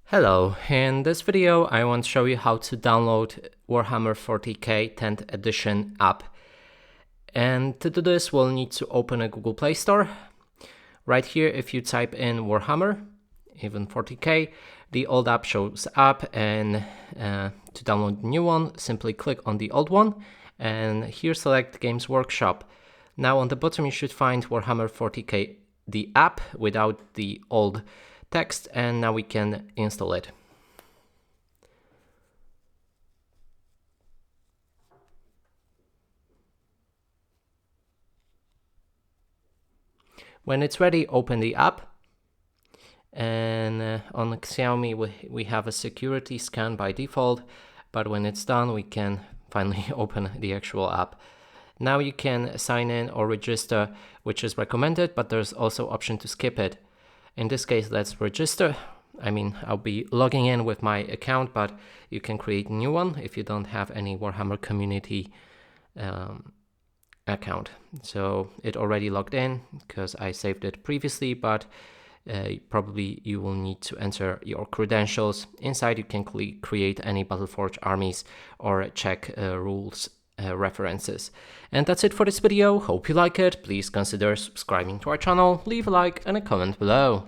Hello, in this video I want to show you how to download Warhammer 40k 10th edition app. And to do this we'll need to open a Google Play Store. Right here, if you type in Warhammer, even 40k, the old app shows up, and to download the new one, simply click on the old one and here select Games Workshop. Now on the bottom you should find Warhammer 40k, the app without the old text, and now we can install it. When it's ready, open the app, and on Xiaomi we have a security scan by default, but when it's done we can finally open the actual app. Now you can sign in or register, which is recommended, but there's also option to skip it. In this case, let's register. I'll be logging in with my account, but you can create a new one if you don't have any Warhammer community account. So it already logged in because I saved it previously, but probably you will need to enter your credentials. Inside you can create any Battleforge armies or check rules references. And that's it for this video. Hope you like it. Please consider subscribing to our channel, leave a like and a comment below.